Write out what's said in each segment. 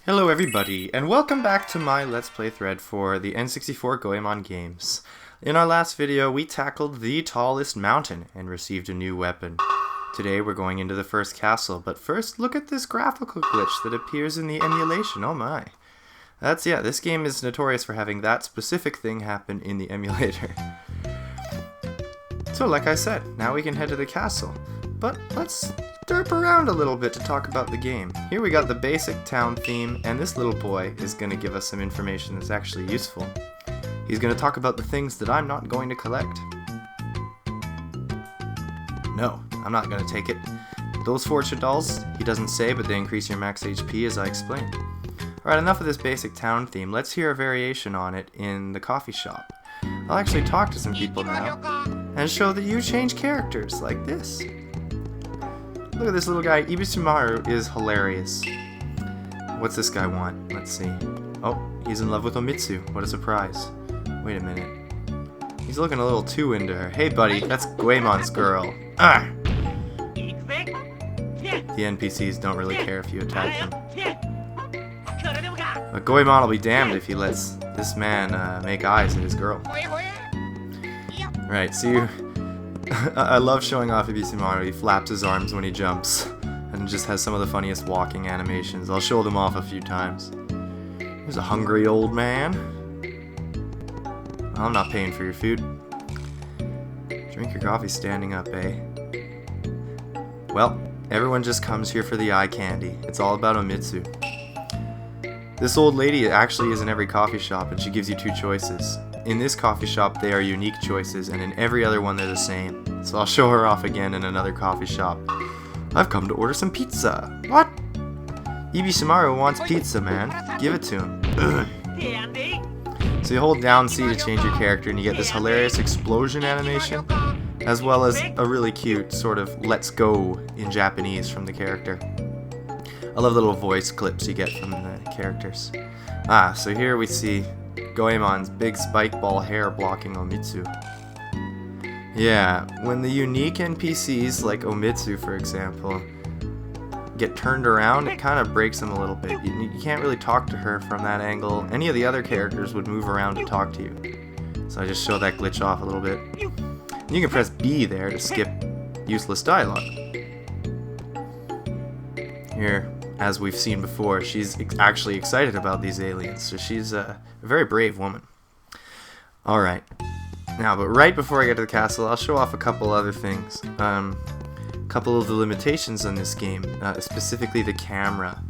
Hello everybody, and welcome back to my Let's Play thread for the N64 Goemon games. In our last video, we tackled the tallest mountain and received a new weapon. Today we're going into the first castle, but first look at this graphical glitch that appears in the emulation, oh my. This game is notorious for having that specific thing happen in the emulator. So like I said, now we can head to the castle, but let's derp around a little bit to talk about the game. Here we got the basic town theme, and this little boy is going to give us some information that's actually useful. He's going to talk about the things that I'm not going to collect. No, I'm not going to take it. Those fortune dolls, he doesn't say, but they increase your max HP as I explained. Alright, enough of this basic town theme. Let's hear a variation on it in the coffee shop. I'll actually talk to some people now and show that you change characters like this. Look at this little guy. eecheemachockaww is hilarious. What's this guy want? Let's see. Oh, he's in love with Omitsu. What a surprise. Wait a minute. He's looking a little too into her. Hey buddy, that's Goemon's girl. Ah! The NPCs don't really care if you attack them. But Goemon will be damned if he lets this man make eyes at his girl. Right, see you. I love showing off eecheemachockaww. He flaps his arms when he jumps and just has some of the funniest walking animations. I'll show them off a few times. There's a hungry old man. I'm not paying for your food. Drink your coffee standing up, eh? Well, everyone just comes here for the eye candy. It's all about Omitsu. This old lady actually is in every coffee shop, and she gives you two choices. In this coffee shop, they are unique choices, and in every other one, they're the same. So I'll show her off again in another coffee shop. I've come to order some pizza. What? eecheemachockaww wants pizza, man. Give it to him. So you hold down C to change your character, and you get this hilarious explosion animation, as well as a really cute sort of "let's go" in Japanese from the character. I love the little voice clips you get from the characters. So here we see Goemon's big spike ball hair blocking Omitsu. Yeah, when the unique NPCs like Omitsu, for example, get turned around, it kind of breaks them a little bit. You can't really talk to her from that angle. Any of the other characters would move around to talk to you. So I just show that glitch off a little bit. You can press B there to skip useless dialogue. Here, as we've seen before, she's actually excited about these aliens, so she's a very brave woman. Alright, now, but right before I get to the castle, I'll show off a couple other things. A couple of the limitations on this game, specifically the camera.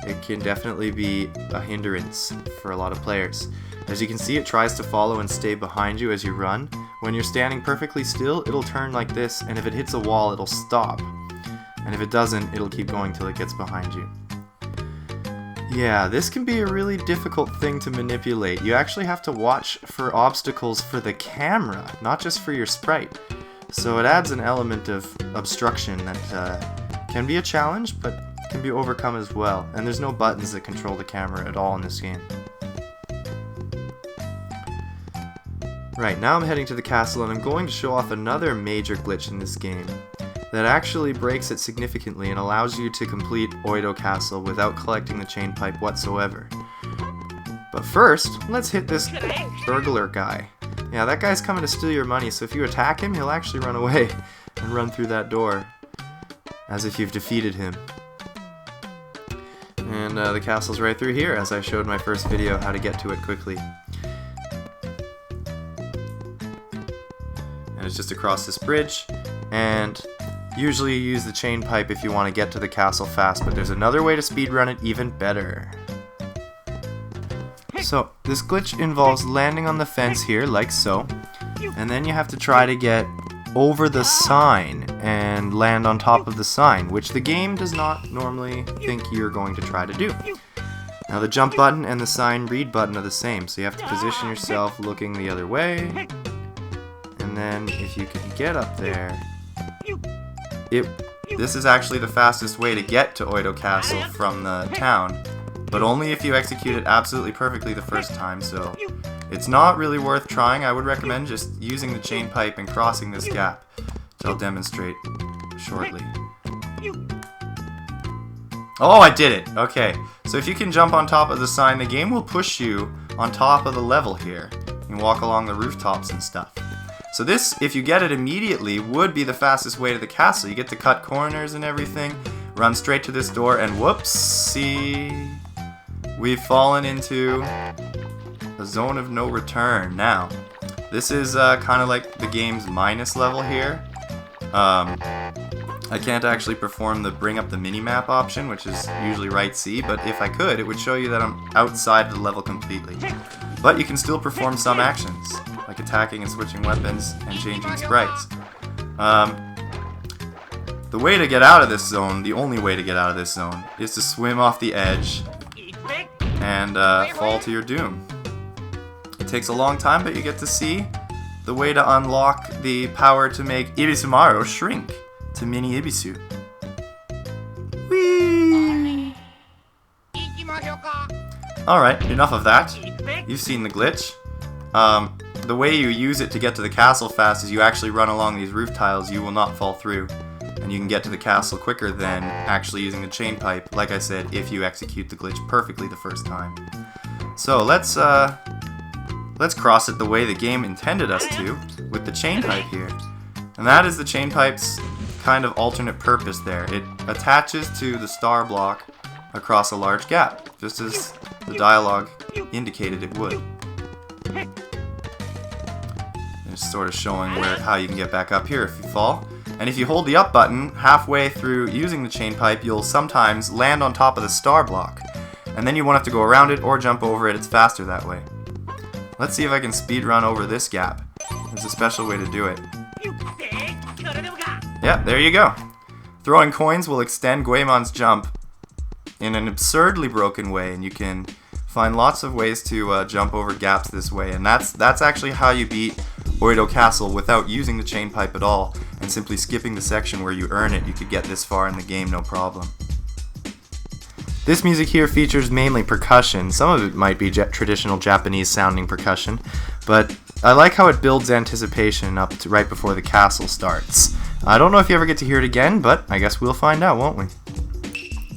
It can definitely be a hindrance for a lot of players. As you can see, it tries to follow and stay behind you as you run. When you're standing perfectly still, it'll turn like this, and if it hits a wall, it'll stop. And if it doesn't, it'll keep going till it gets behind you. Yeah, this can be a really difficult thing to manipulate. You actually have to watch for obstacles for the camera, not just for your sprite. So it adds an element of obstruction that can be a challenge, but can be overcome as well. And there's no buttons that control the camera at all in this game. Right, now I'm heading to the castle, and I'm going to show off another major glitch in this game that actually breaks it significantly and allows you to complete Oedo Castle without collecting the chain pipe whatsoever. But first, let's hit this burglar guy. Yeah, that guy's coming to steal your money, so if you attack him, he'll actually run away and run through that door, as if you've defeated him. And the castle's right through here, as I showed my first video how to get to it quickly. And it's just across this bridge, and usually you use the chain pipe if you want to get to the castle fast, but there's another way to speedrun it even better. So, this glitch involves landing on the fence here, like so, and then you have to try to get over the sign and land on top of the sign, which the game does not normally think you're going to try to do. Now the jump button and the sign read button are the same, so you have to position yourself looking the other way, and then if you can get up there, this is actually the fastest way to get to Oido Castle from the town, but only if you execute it absolutely perfectly the first time, so it's not really worth trying. I would recommend just using the chain pipe and crossing this gap, which I'll demonstrate shortly. Oh, I did it. Okay. So if you can jump on top of the sign, the game will push you on top of the level here. You can walk along the rooftops and stuff. So this, if you get it immediately, would be the fastest way to the castle. You get to cut corners and everything, run straight to this door, and whoopsie, we've fallen into a zone of no return. Now, this is kind of like the game's minus level here. I can't actually perform the bring up the mini-map option, which is usually right C, but if I could, it would show you that I'm outside of the level completely. But you can still perform some actions, like attacking and switching weapons and changing sprites. The way to get out of this zone, the only way to get out of this zone, is to swim off the edge and fall to your doom. It takes a long time, but you get to see the way to unlock the power to make Ibisumaru shrink to mini Ibisu. Whee! Alright, enough of that. You've seen the glitch. The way you use it to get to the castle fast is you actually run along these roof tiles. You will not fall through. And you can get to the castle quicker than actually using the chain pipe, like I said, if you execute the glitch perfectly the first time. So let's cross it the way the game intended us to, with the chain pipe here. And that is the chain pipe's kind of alternate purpose there. It attaches to the star block across a large gap, just as the dialogue indicated it would. It's sort of showing how you can get back up here if you fall. And if you hold the up button halfway through using the chain pipe, you'll sometimes land on top of the star block. And then you won't have to go around it or jump over it. It's faster that way. Let's see if I can speed run over this gap. There's a special way to do it. Yeah, there you go. Throwing coins will extend Goemon's jump in an absurdly broken way, and you can find lots of ways to jump over gaps this way. And that's actually how you beat Oedo Castle without using the chain pipe at all, and simply skipping the section where you earn it. You could get this far in the game, no problem. This music here features mainly percussion. Some of it might be traditional Japanese sounding percussion, but I like how it builds anticipation up to right before the castle starts. I don't know if you ever get to hear it again, but I guess we'll find out, won't we?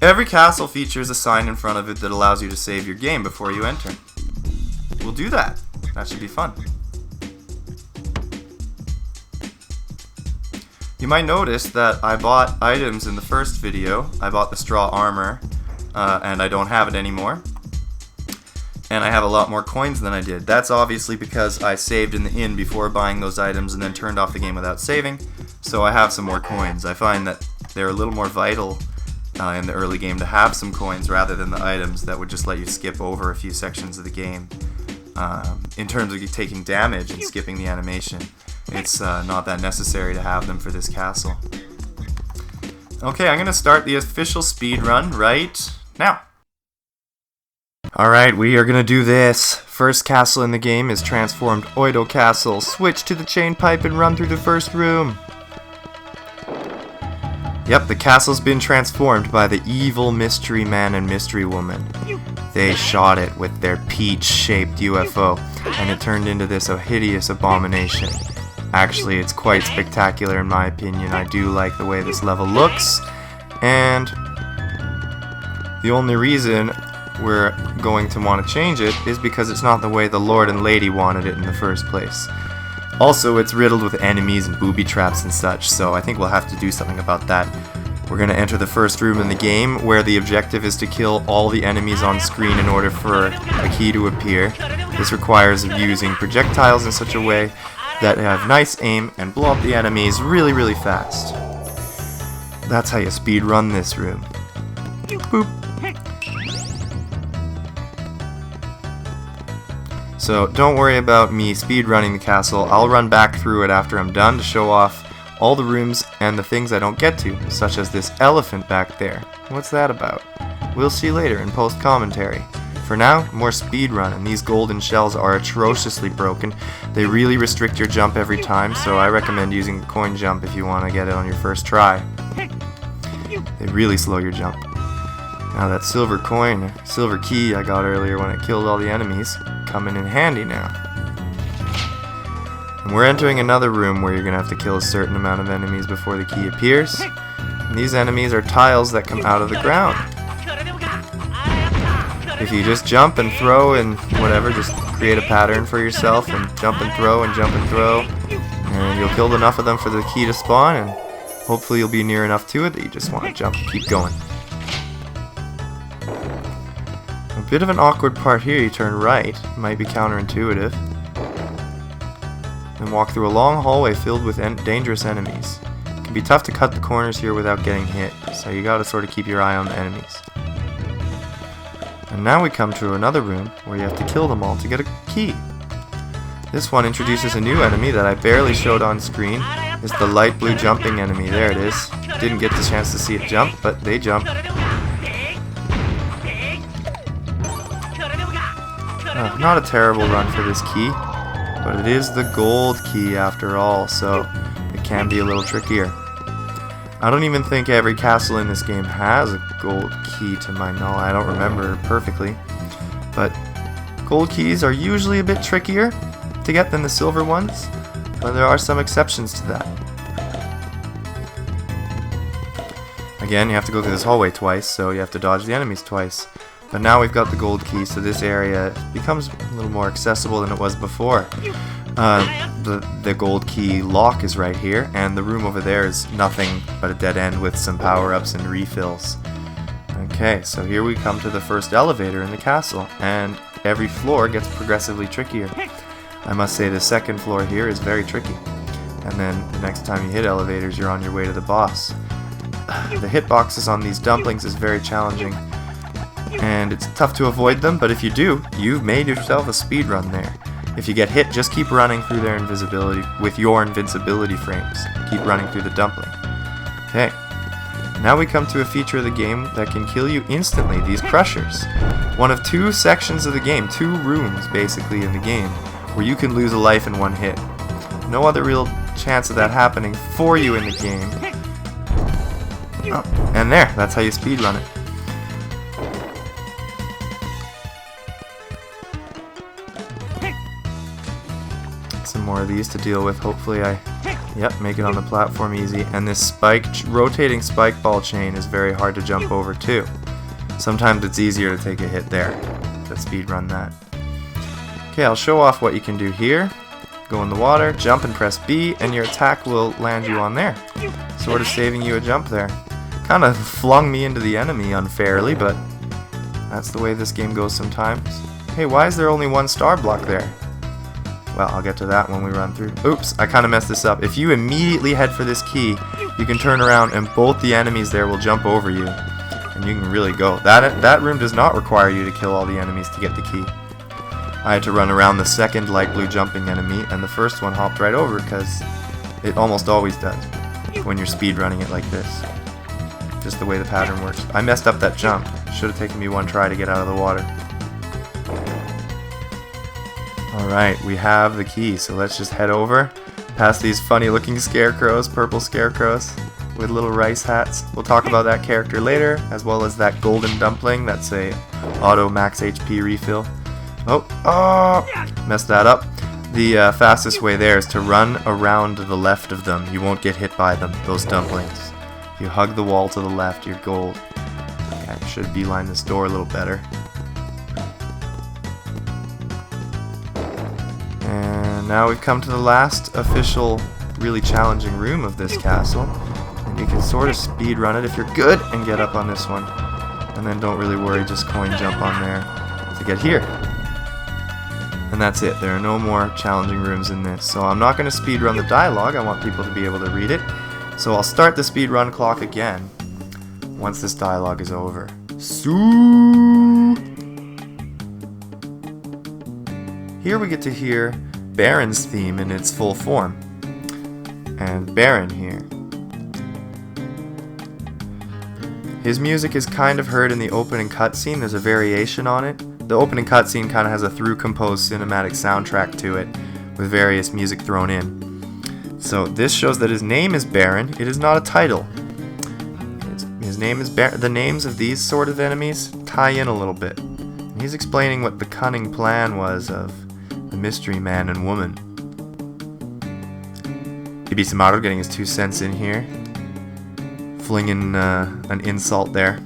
Every castle features a sign in front of it that allows you to save your game before you enter. We'll do that. That should be fun. You might notice that I bought items in the first video. I bought the straw armor, and I don't have it anymore. And I have a lot more coins than I did. That's obviously because I saved in the inn before buying those items and then turned off the game without saving, so I have some more coins. I find that they're a little more vital in the early game to have some coins rather than the items that would just let you skip over a few sections of the game. In terms of you taking damage and skipping the animation, it's not that necessary to have them for this castle. Okay, I'm going to start the official speedrun right now. Alright, we are going to do this. First castle in the game is Transformed Oedo Castle. Switch to the chain pipe and run through the first room. Yep, the castle's been transformed by the evil mystery man and mystery woman. They shot it with their peach-shaped UFO, and it turned into this hideous abomination. Actually, it's quite spectacular in my opinion. I do like the way this level looks, and the only reason we're going to want to change it is because it's not the way the Lord and Lady wanted it in the first place. Also, it's riddled with enemies and booby traps and such, so I think we'll have to do something about that. We're going to enter the first room in the game, where the objective is to kill all the enemies on screen in order for a key to appear. This requires using projectiles in such a way that have nice aim and blow up the enemies really, really fast. That's how you speed run this room. Boop. So don't worry about me speedrunning the castle. I'll run back through it after I'm done to show off all the rooms and the things I don't get to, such as this elephant back there. What's that about? We'll see later in post-commentary. For now, more speedrun, and these golden shells are atrociously broken. They really restrict your jump every time, so I recommend using the coin jump if you want to get it on your first try. They really slow your jump. Now that silver coin, silver key I got earlier when I killed all the enemies, coming in handy now. And we're entering another room where you're going to have to kill a certain amount of enemies before the key appears. And these enemies are tiles that come out of the ground. if you just jump and throw and whatever, just create a pattern for yourself and jump and throw and jump and throw, and you'll kill enough of them for the key to spawn, and hopefully you'll be near enough to it that you just want to jump and keep going. A bit of an awkward part here, you turn right, might be counterintuitive, and walk through a long hallway filled with dangerous enemies. It can be tough to cut the corners here without getting hit, so you gotta sort of keep your eye on the enemies. And now we come to another room where you have to kill them all to get a key. This one introduces a new enemy that I barely showed on screen. It's the light blue jumping enemy. There it is. Didn't get the chance to see it jump, but they jump. Not a terrible run for this key, but it is the gold key after all, so it can be a little trickier. I don't even think every castle in this game has a gold key to my knowledge. I don't remember perfectly, but gold keys are usually a bit trickier to get than the silver ones, but there are some exceptions to that. Again, you have to go through this hallway twice, so you have to dodge the enemies twice. But now we've got the gold key, so this area becomes a little more accessible than it was before. The gold key lock is right here, and the room over there is nothing but a dead end with some power-ups and refills. Okay, so here we come to the first elevator in the castle, and every floor gets progressively trickier. I must say the second floor here is very tricky, and then the next time you hit elevators, you're on your way to the boss. The hitboxes on these dumplings is very challenging, and it's tough to avoid them, but if you do, you've made yourself a speedrun there. If you get hit, just keep running through their invisibility with your invincibility frames. Keep running through the dumpling. Okay, now we come to a feature of the game that can kill you instantly, these crushers. One of two sections of the game, two rooms basically in the game, where you can lose a life in one hit. No other real chance of that happening for you in the game. Oh, and there, that's how you speedrun it. Some more of these to deal with. Hopefully I make it on the platform easy. And this rotating spike ball chain is very hard to jump over too. Sometimes it's easier to take a hit there to speedrun that. Okay, I'll show off what you can do here. Go in the water, jump and press B, and your attack will land you on there. Sort of saving you a jump there. Kind of flung me into the enemy unfairly, but that's the way this game goes sometimes. Hey, why is there only one star block there? Well, I'll get to that when we run through. Oops, I kind of messed this up. If you immediately head for this key, you can turn around and both the enemies there will jump over you. And you can really go. That room does not require you to kill all the enemies to get the key. I had to run around the second light blue jumping enemy, and the first one hopped right over because it almost always does when you're speedrunning it like this. Just the way the pattern works. I messed up that jump. Should have taken me one try to get out of the water. Alright, we have the key, so let's just head over past these funny looking scarecrows, purple scarecrows with little rice hats. We'll talk about that character later, as well as that golden dumpling. That's a auto max HP refill. Messed that up. The fastest way there is to run around to the left of them. You won't get hit by them, those dumplings. If you hug the wall to the left, you're gold. Okay, I should beeline this door a little better. And now we've come to the last official, really challenging room of this castle. And you can sort of speed run it if you're good and get up on this one. And then don't really worry, just coin jump on there to get here. And that's it. There are no more challenging rooms in this. So I'm not going to speed run the dialogue. I want people to be able to read it. So I'll start the speed run clock again once this dialogue is over. Here we get to hear Baron's theme in its full form. And Baron here. His music is kind of heard in the opening cutscene. There's a variation on it. The opening cutscene kind of has a through-composed cinematic soundtrack to it with various music thrown in. So this shows that his name is Baron. It is not a title. His name is Baron. The names of these sort of enemies tie in a little bit. He's explaining what the cunning plan was of the mystery man and woman. Eecheemachockaww getting his 2 cents in here. Flinging an insult there.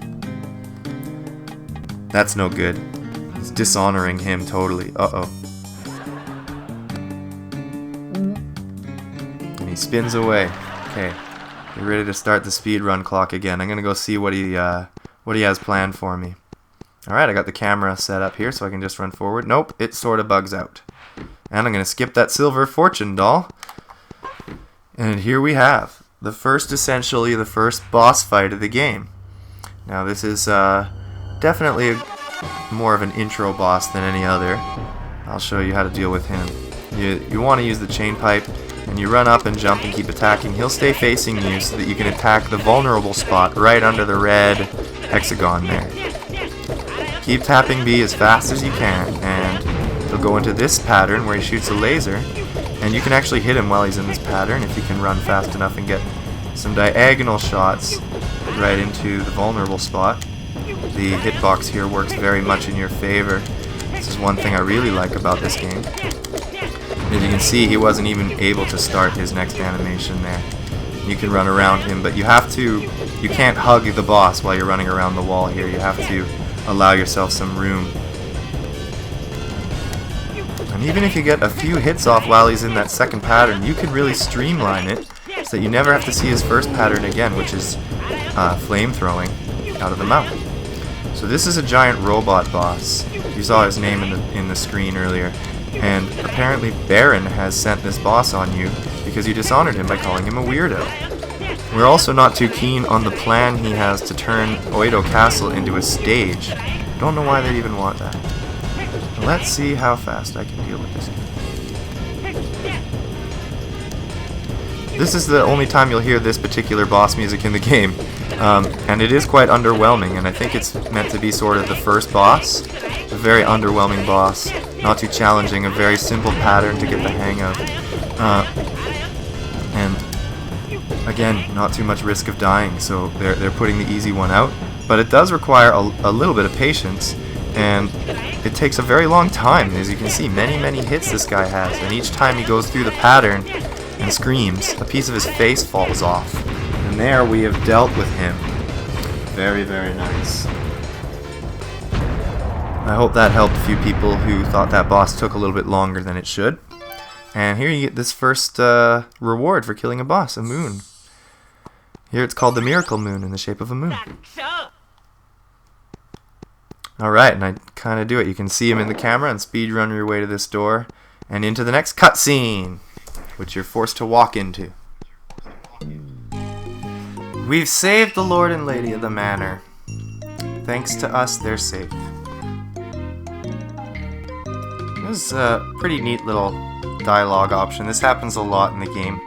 That's no good. It's dishonoring him totally. Uh-oh. And he spins away. Okay. Get ready to start the speedrun clock again. I'm gonna go see what he has planned for me. Alright, I got the camera set up here so I can just run forward. Nope, it sort of bugs out. And I'm gonna skip that silver fortune doll. And here we have essentially the first boss fight of the game. Now this is definitely more of an intro boss than any other. I'll show you how to deal with him. You want to use the chain pipe, and you run up and jump and keep attacking. He'll stay facing you so that you can attack the vulnerable spot right under the red hexagon there. Keep tapping B as fast as you can, and he'll go into this pattern where he shoots a laser, and you can actually hit him while he's in this pattern if you can run fast enough and get some diagonal shots right into the vulnerable spot. The hitbox here works very much in your favor. This is one thing I really like about this game. As you can see, he wasn't even able to start his next animation there. You can run around him, but you can't hug the boss while you're running around the wall here. You have to allow yourself some room. And even if you get a few hits off while he's in that second pattern, you can really streamline it so that you never have to see his first pattern again, which is flame throwing out of the mouth. So this is a giant robot boss. You saw his name in the screen earlier. And apparently Baron has sent this boss on you because you dishonored him by calling him a weirdo. We're also not too keen on the plan he has to turn Oedo Castle into a stage. Don't know why they'd even want that. Let's see how fast I can deal with this game. This is the only time you'll hear this particular boss music in the game. And it is quite underwhelming, and I think it's meant to be sort of the first boss. A very underwhelming boss. Not too challenging, a very simple pattern to get the hang of. And again, not too much risk of dying, so they're putting the easy one out. But it does require a little bit of patience, and it takes a very long time. As you can see, many hits this guy has, and each time he goes through the pattern and screams, a piece of his face falls off. And there we have dealt with him. Very, very nice. I hope that helped a few people who thought that boss took a little bit longer than it should. And here you get this first reward for killing a boss, a moon. Here it's called the Miracle Moon in the shape of a moon. Alright, and I kind of do it. You can see him in the camera and speedrun your way to this door and into the next cutscene, which you're forced to walk into. We've saved the Lord and Lady of the Manor. Thanks to us, they're safe. This is a pretty neat little dialogue option. This happens a lot in the game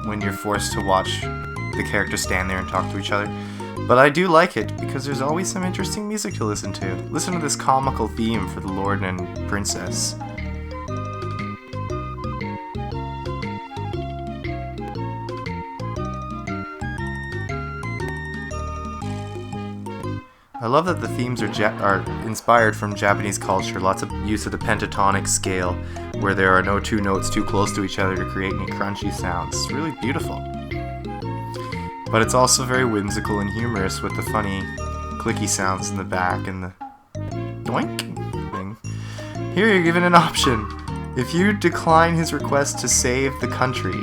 when you're forced to watch the characters stand there and talk to each other. But I do like it because there's always some interesting music to listen to. Listen to this comical theme for the Lord and Princess. I love that the themes are inspired from Japanese culture. Lots of use of the pentatonic scale, where there are no two notes too close to each other to create any crunchy sounds. It's really beautiful. But it's also very whimsical and humorous with the funny clicky sounds in the back and the doink thing. Here you're given an option. If you decline his request to save the country,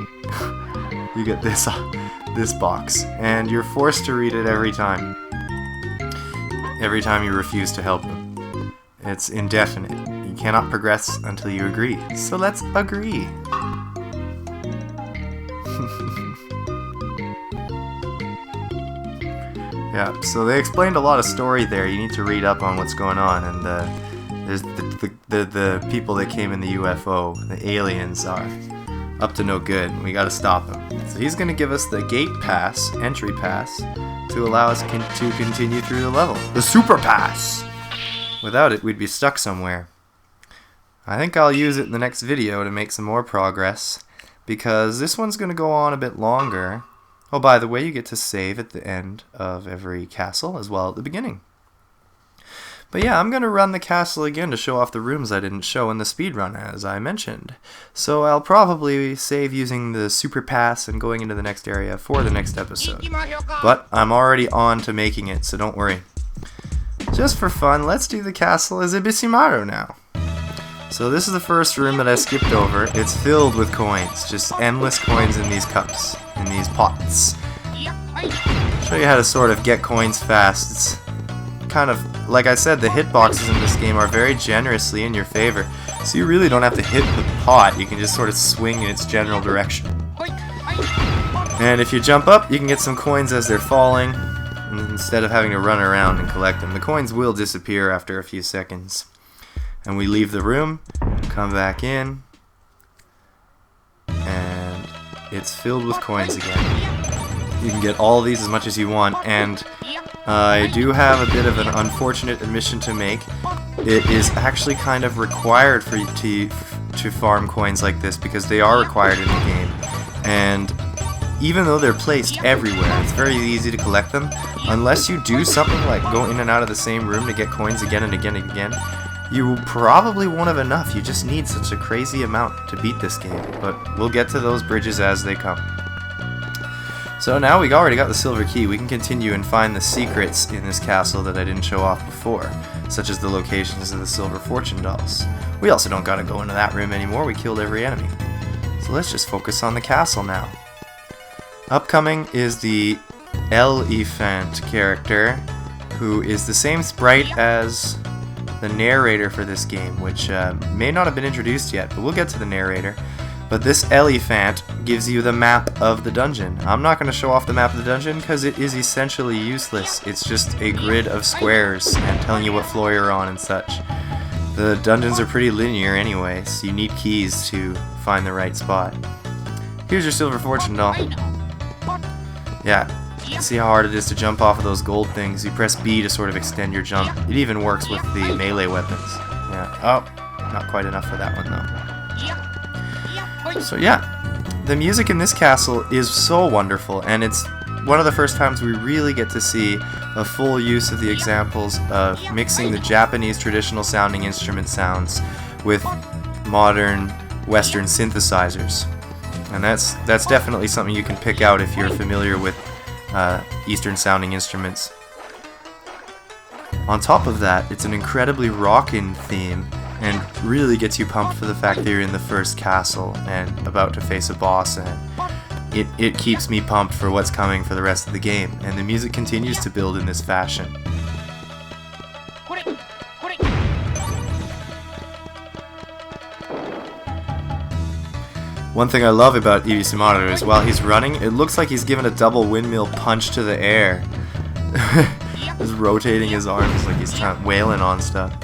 you get this box, and you're forced to read it every time. Every time you refuse to help him. It's indefinite. You cannot progress until you agree. So let's agree. Yeah, so they explained a lot of story there. You need to read up on what's going on, and there's the people that came in the UFO, the aliens, are up to no good, and we gotta stop them. So he's gonna give us the gate pass, entry pass, to allow us to continue through the level. The Super Pass! Without it, we'd be stuck somewhere. I think I'll use it in the next video to make some more progress, because this one's going to go on a bit longer. Oh, by the way, you get to save at the end of every castle, as well at the beginning. But yeah, I'm going to run the castle again to show off the rooms I didn't show in the speedrun, as I mentioned. So I'll probably save using the Super Pass and going into the next area for the next episode. But I'm already on to making it, so don't worry. just for fun, let's do the castle as eecheemachockaww now. So this is the first room that I skipped over. It's filled with coins, just endless coins in these cups, in these pots. Show you how to sort of get coins fast. It's kind of, like I said, the hitboxes in this game are very generously in your favor. So you really don't have to hit the pot, you can just sort of swing in its general direction. And if you jump up, you can get some coins as they're falling, instead of having to run around and collect them. The coins will disappear after a few seconds. And we leave the room, come back in, and it's filled with coins again. You can get all of these as much as you want, and I do have a bit of an unfortunate admission to make. It is actually kind of required for you to farm coins like this, because they are required in the game. And even though they're placed everywhere, it's very easy to collect them. Unless you do something like go in and out of the same room to get coins again and again and again, you probably won't have enough. You just need such a crazy amount to beat this game, but we'll get to those bridges as they come. So now we already got the silver key, we can continue and find the secrets in this castle that I didn't show off before, such as the locations of the silver fortune dolls. We also don't gotta go into that room anymore, we killed every enemy. So let's just focus on the castle now. Upcoming is the elephant character, who is the same sprite as the narrator for this game, which may not have been introduced yet, but we'll get to the narrator. But this elephant gives you the map of the dungeon. I'm not going to show off the map of the dungeon because it is essentially useless. It's just a grid of squares and telling you what floor you're on and such. The dungeons are pretty linear anyway, so you need keys to find the right spot. Here's your silver fortune doll. Yeah. See how hard it is to jump off of those gold things. You press B to sort of extend your jump. It even works with the melee weapons. Yeah. Oh, not quite enough for that one though. So yeah, the music in this castle is so wonderful, and it's one of the first times we really get to see a full use of the examples of mixing the Japanese traditional sounding instrument sounds with modern Western synthesizers. And that's definitely something you can pick out if you're familiar with Eastern sounding instruments. On top of that, it's an incredibly rockin' theme and really gets you pumped for the fact that you're in the first castle and about to face a boss, and it keeps me pumped for what's coming for the rest of the game, and the music continues to build in this fashion. One thing I love about eecheemachockaww is while he's running, it looks like he's given a double windmill punch to the air. Just rotating his arms like he's wailing on stuff.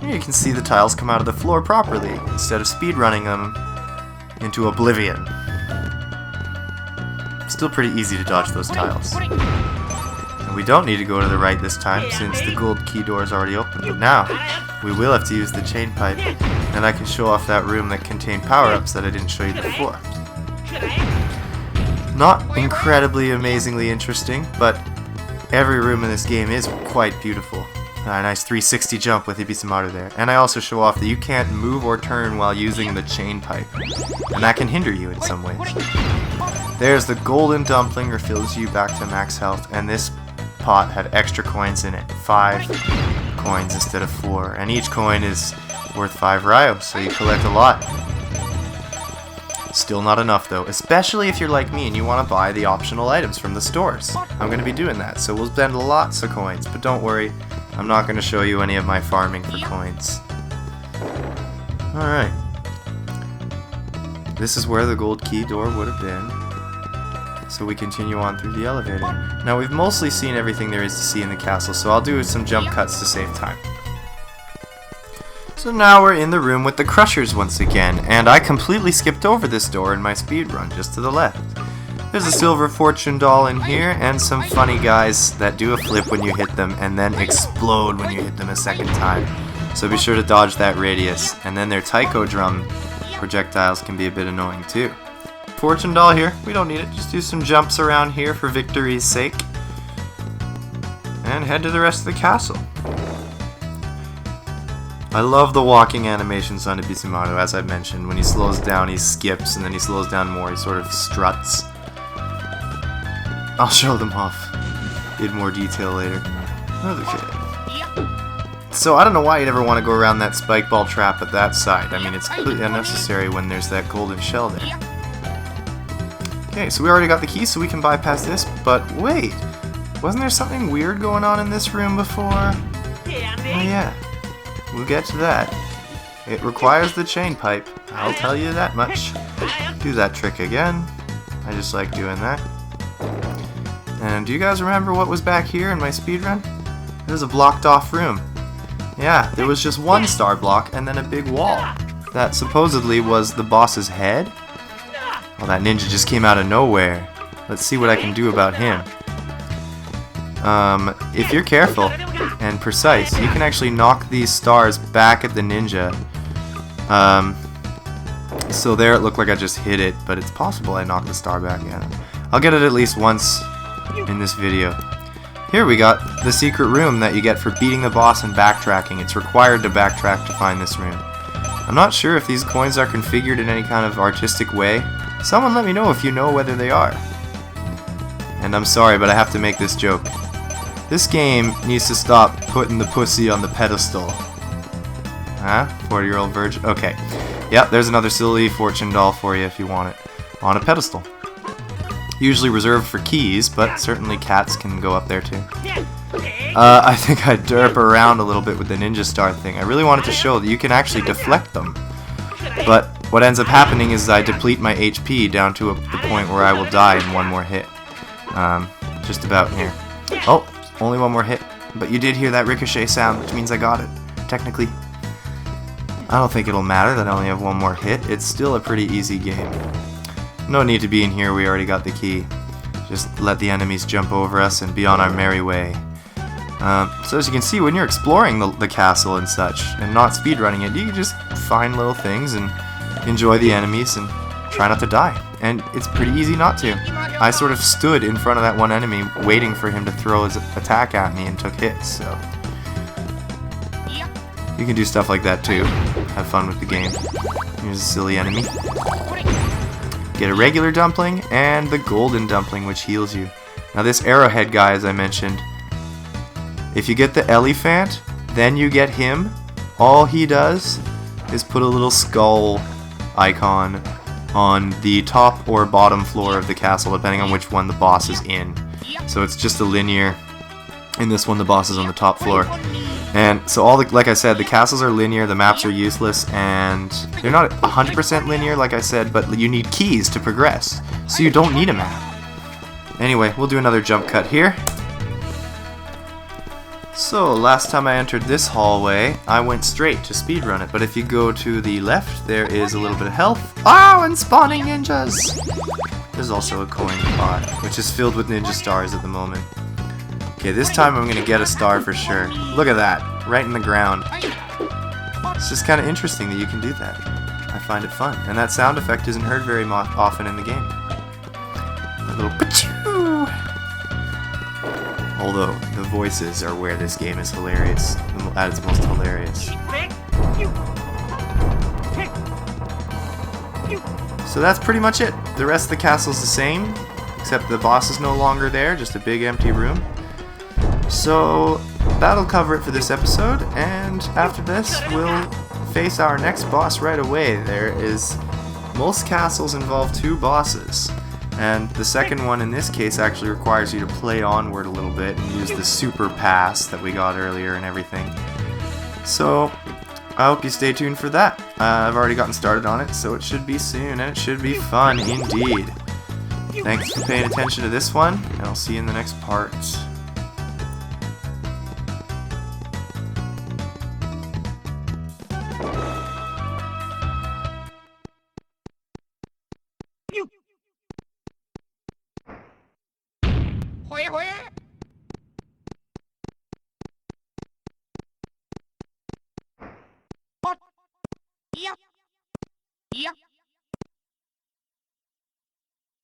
Here you can see the tiles come out of the floor properly, instead of speedrunning them into oblivion. Still pretty easy to dodge those tiles. And we don't need to go to the right this time, since the gold key door is already open, but now we will have to use the chain pipe, and I can show off that room that contained power-ups that I didn't show you before. Not incredibly amazingly interesting, but every room in this game is quite beautiful. A nice 360 jump with eecheemachockaww there. And I also show off that you can't move or turn while using the chain pipe, and that can hinder you in some ways. There's the golden dumpling, refills you back to max health, and this pot had extra coins in it. 5 coins instead of 4, and each coin is worth 5 ryo, so you collect a lot. Still not enough though, especially if you're like me and you want to buy the optional items from the stores. I'm going to be doing that, so we'll spend lots of coins, but don't worry, I'm not going to show you any of my farming for coins. Alright. This is where the gold key door would have been. So we continue on through the elevator. Now we've mostly seen everything there is to see in the castle, so I'll do some jump cuts to save time. So now we're in the room with the crushers once again, and I completely skipped over this door in my speedrun, just to the left. There's a silver fortune doll in here, and some funny guys that do a flip when you hit them, and then explode when you hit them a second time. So be sure to dodge that radius, and then their taiko drum projectiles can be a bit annoying too. Fortune doll here, we don't need it, just do some jumps around here for victory's sake. And head to the rest of the castle. I love the walking animations on eecheemachockaww, as I mentioned. When he slows down, he skips, and then he slows down more, he sort of struts. I'll show them off in more detail later. Okay. So I don't know why you'd ever want to go around that spike ball trap at that side. I mean, it's completely unnecessary when there's that golden shell there. Okay, so we already got the key, so we can bypass this, but wait! Wasn't there something weird going on in this room before? Oh yeah, we'll get to that. It requires the chain pipe, I'll tell you that much. Do that trick again. I just like doing that. And do you guys remember what was back here in my speedrun? It was a blocked off room. Yeah, there was just one star block and then a big wall. That supposedly was the boss's head. Well, that ninja just came out of nowhere. Let's see what I can do about him. If you're careful and precise, you can actually knock these stars back at the ninja. So there it looked like I just hit it, but it's possible I knocked the star back at him. I'll get it at least once in this video. Here we got the secret room that you get for beating the boss and backtracking. It's required to backtrack to find this room. I'm not sure if these coins are configured in any kind of artistic way. Someone let me know if you know whether they are. And I'm sorry, but I have to make this joke. This game needs to stop putting the pussy on the pedestal. Huh? 40-year-old virgin? Okay. Yep, there's another silly fortune doll for you if you want it. On a pedestal. Usually reserved for keys, but certainly cats can go up there too. I think I derp around a little bit with the ninja star thing. I really wanted to show that you can actually deflect them. But what ends up happening is I deplete my HP down to the point where I will die in one more hit. Just about here. Oh, only one more hit. But you did hear that ricochet sound, which means I got it. Technically. I don't think it'll matter that I only have one more hit. It's still a pretty easy game. No need to be in here, we already got the key. Just let the enemies jump over us and be on our merry way. So as you can see, when you're exploring the castle and such, and not speedrunning it, you can just find little things and enjoy the enemies and try not to die. And it's pretty easy not to. I sort of stood in front of that one enemy waiting for him to throw his attack at me and took hits, so... You can do stuff like that too. Have fun with the game. Here's a silly enemy. Get a regular dumpling and the golden dumpling, which heals you. Now this arrowhead guy, as I mentioned, if you get the elephant, then you get him. All he does is put a little skull icon on the top or bottom floor of the castle, depending on which one the boss is in. So it's just a linear. In this one, the boss is on the top floor. And so like I said, the castles are linear, the maps are useless, and they're not 100% linear, like I said, but you need keys to progress, so you don't need a map. Anyway, we'll do another jump cut here. So, last time I entered this hallway, I went straight to speedrun it, but if you go to the left, there is a little bit of health. Oh, and spawning ninjas! There's also a coin pot, which is filled with ninja stars at the moment. Okay, this time I'm gonna get a star for sure. Look at that, right in the ground. It's just kind of interesting that you can do that. I find it fun, and that sound effect isn't heard very often in the game. A little pa-choo! Although the voices are where this game is hilarious, at its most hilarious. So that's pretty much it. The rest of the castle's the same, except the boss is no longer there, just a big empty room. So that'll cover it for this episode, and after this we'll face our next boss right away. Most castles involve two bosses, and the second one in this case actually requires you to play onward a little bit and use the super pass that we got earlier and everything. So I hope you stay tuned for that. I've already gotten started on it, so it should be soon, and it should be fun indeed. Thanks for paying attention to this one, and I'll see you in the next part. Hoya hoya!